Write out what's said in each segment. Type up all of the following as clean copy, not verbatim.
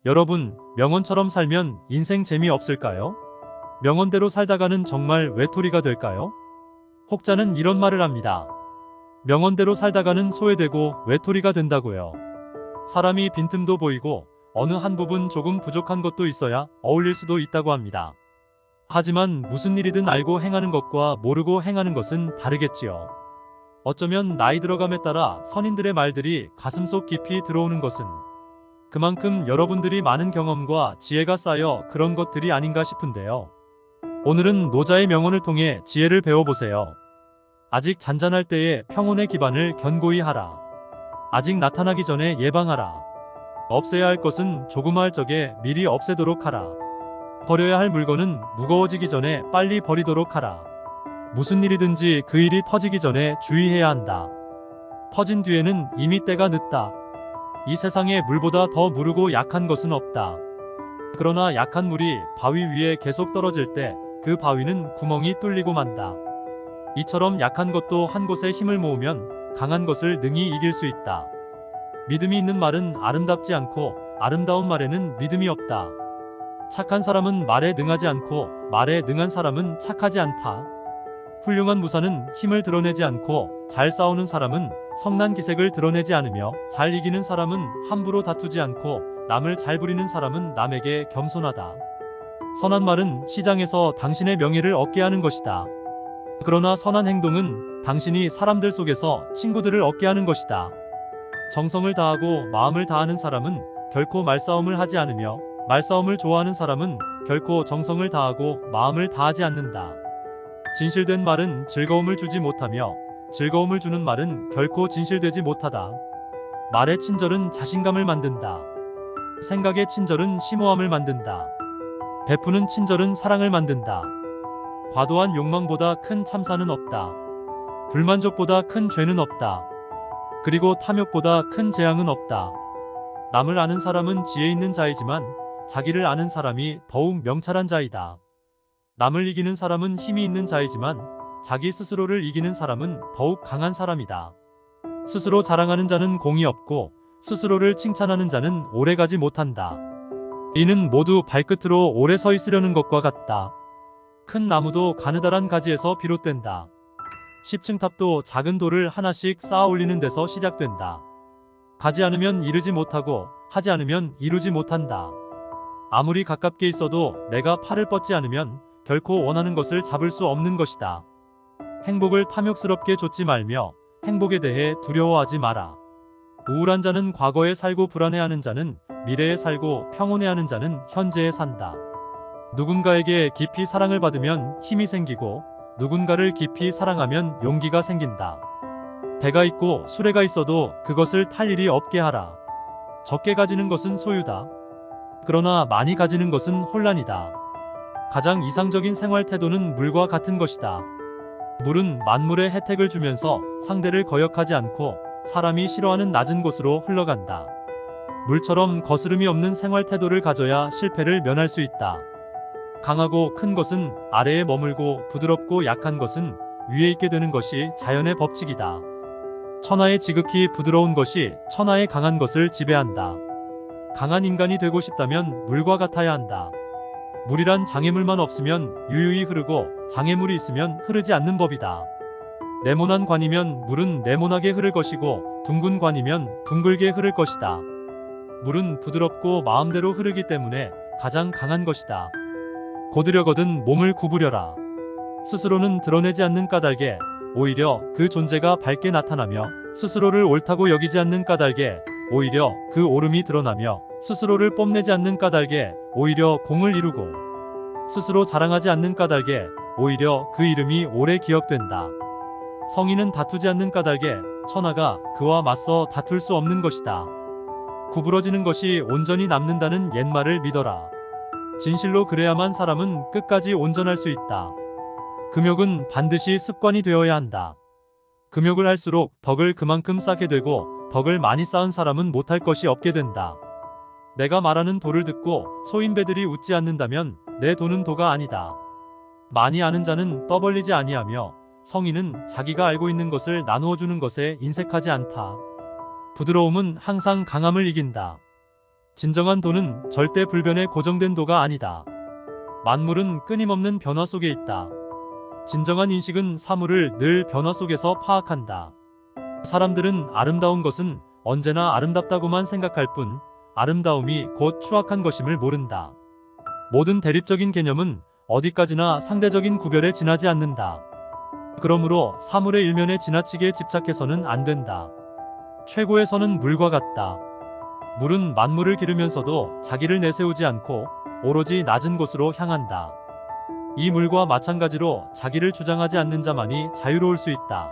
여러분, 명언처럼 살면 인생 재미없을까요? 명언대로 살다가는 정말 외톨이가 될까요? 혹자는 이런 말을 합니다. 명언대로 살다가는 소외되고 외톨이가 된다고요. 사람이 빈틈도 보이고 어느 한 부분 조금 부족한 것도 있어야 어울릴 수도 있다고 합니다. 하지만 무슨 일이든 알고 행하는 것과 모르고 행하는 것은 다르겠지요. 어쩌면 나이 들어감에 따라 선인들의 말들이 가슴속 깊이 들어오는 것은 그만큼 여러분들이 많은 경험과 지혜가 쌓여 그런 것들이 아닌가 싶은데요. 오늘은 노자의 명언을 통해 지혜를 배워보세요. 아직 잔잔할 때에 평온의 기반을 견고히 하라. 아직 나타나기 전에 예방하라. 없애야 할 것은 조그마할 적에 미리 없애도록 하라. 버려야 할 물건은 무거워지기 전에 빨리 버리도록 하라. 무슨 일이든지 그 일이 터지기 전에 주의해야 한다. 터진 뒤에는 이미 때가 늦다. 이 세상에 물보다 더 무르고 약한 것은 없다. 그러나 약한 물이 바위 위에 계속 떨어질 때 그 바위는 구멍이 뚫리고 만다. 이처럼 약한 것도 한 곳에 힘을 모으면 강한 것을 능히 이길 수 있다. 믿음이 있는 말은 아름답지 않고 아름다운 말에는 믿음이 없다. 착한 사람은 말에 능하지 않고 말에 능한 사람은 착하지 않다. 훌륭한 무사는 힘을 드러내지 않고 잘 싸우는 사람은 성난 기색을 드러내지 않으며 잘 이기는 사람은 함부로 다투지 않고 남을 잘 부리는 사람은 남에게 겸손하다. 선한 말은 시장에서 당신의 명예를 얻게 하는 것이다. 그러나 선한 행동은 당신이 사람들 속에서 친구들을 얻게 하는 것이다. 정성을 다하고 마음을 다하는 사람은 결코 말싸움을 하지 않으며 말싸움을 좋아하는 사람은 결코 정성을 다하고 마음을 다하지 않는다. 진실된 말은 즐거움을 주지 못하며 즐거움을 주는 말은 결코 진실되지 못하다. 말의 친절은 자신감을 만든다. 생각의 친절은 심오함을 만든다. 베푸는 친절은 사랑을 만든다. 과도한 욕망보다 큰 참사는 없다. 불만족보다 큰 죄는 없다. 그리고 탐욕보다 큰 재앙은 없다. 남을 아는 사람은 지혜 있는 자이지만 자기를 아는 사람이 더욱 명철한 자이다. 남을 이기는 사람은 힘이 있는 자이지만 자기 스스로를 이기는 사람은 더욱 강한 사람이다. 스스로 자랑하는 자는 공이 없고 스스로를 칭찬하는 자는 오래가지 못한다. 이는 모두 발끝으로 오래 서 있으려는 것과 같다. 큰 나무도 가느다란 가지에서 비롯된다. 10층 탑도 작은 돌을 하나씩 쌓아 올리는 데서 시작된다. 가지 않으면 이르지 못하고 하지 않으면 이루지 못한다. 아무리 가깝게 있어도 내가 팔을 뻗지 않으면 결코 원하는 것을 잡을 수 없는 것이다. 행복을 탐욕스럽게 좇지 말며 행복에 대해 두려워하지 마라. 우울한 자는 과거에 살고 불안해하는 자는 미래에 살고 평온해하는 자는 현재에 산다. 누군가에게 깊이 사랑을 받으면 힘이 생기고 누군가를 깊이 사랑하면 용기가 생긴다. 배가 있고 수레가 있어도 그것을 탈 일이 없게 하라. 적게 가지는 것은 소유다. 그러나 많이 가지는 것은 혼란이다. 가장 이상적인 생활 태도는 물과 같은 것이다. 물은 만물의 혜택을 주면서 상대를 거역하지 않고 사람이 싫어하는 낮은 곳으로 흘러간다. 물처럼 거스름이 없는 생활 태도를 가져야 실패를 면할 수 있다. 강하고 큰 것은 아래에 머물고 부드럽고 약한 것은 위에 있게 되는 것이 자연의 법칙이다. 천하의 지극히 부드러운 것이 천하의 강한 것을 지배한다. 강한 인간이 되고 싶다면 물과 같아야 한다. 물이란 장애물만 없으면 유유히 흐르고 장애물이 있으면 흐르지 않는 법이다. 네모난 관이면 물은 네모나게 흐를 것이고 둥근 관이면 둥글게 흐를 것이다. 물은 부드럽고 마음대로 흐르기 때문에 가장 강한 것이다. 고드려거든 몸을 구부려라. 스스로는 드러내지 않는 까닭에 오히려 그 존재가 밝게 나타나며 스스로를 옳다고 여기지 않는 까닭에 오히려 그 옳음이 드러나며 스스로를 뽐내지 않는 까닭에 오히려 공을 이루고 스스로 자랑하지 않는 까닭에 오히려 그 이름이 오래 기억된다. 성인은 다투지 않는 까닭에 천하가 그와 맞서 다툴 수 없는 것이다. 구부러지는 것이 온전히 남는다는 옛말을 믿어라. 진실로 그래야만 사람은 끝까지 온전할 수 있다. 금욕은 반드시 습관이 되어야 한다. 금욕을 할수록 덕을 그만큼 쌓게 되고 덕을 많이 쌓은 사람은 못할 것이 없게 된다. 내가 말하는 도를 듣고 소인배들이 웃지 않는다면 내 도는 도가 아니다. 많이 아는 자는 떠벌리지 아니하며 성인은 자기가 알고 있는 것을 나누어 주는 것에 인색하지 않다. 부드러움은 항상 강함을 이긴다. 진정한 도는 절대 불변의 고정된 도가 아니다. 만물은 끊임없는 변화 속에 있다. 진정한 인식은 사물을 늘 변화 속에서 파악한다. 사람들은 아름다운 것은 언제나 아름답다고만 생각할 뿐 아름다움이 곧 추악한 것임을 모른다. 모든 대립적인 개념은 어디까지나 상대적인 구별에 지나지 않는다. 그러므로 사물의 일면에 지나치게 집착해서는 안 된다. 최고의 선은 물과 같다. 물은 만물을 기르면서도 자기를 내세우지 않고 오로지 낮은 곳으로 향한다. 이 물과 마찬가지로 자기를 주장하지 않는 자만이 자유로울 수 있다.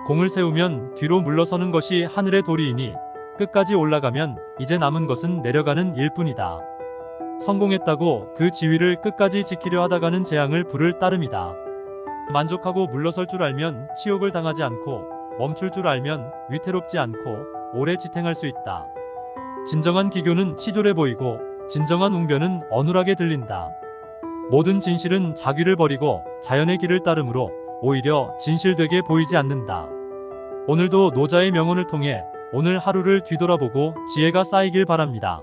공을 세우면 뒤로 물러서는 것이 하늘의 도리이니 끝까지 올라가면 이제 남은 것은 내려가는 일뿐이다. 성공했다고 그 지위를 끝까지 지키려 하다가는 재앙을 부를 따름이다. 만족하고 물러설 줄 알면 치욕을 당하지 않고 멈출 줄 알면 위태롭지 않고 오래 지탱할 수 있다. 진정한 기교는 치졸해 보이고 진정한 웅변은 어눌하게 들린다. 모든 진실은 자귀를 버리고 자연의 길을 따르므로 오히려 진실되게 보이지 않는다. 오늘도 노자의 명언을 통해 오늘 하루를 뒤돌아보고 지혜가 쌓이길 바랍니다.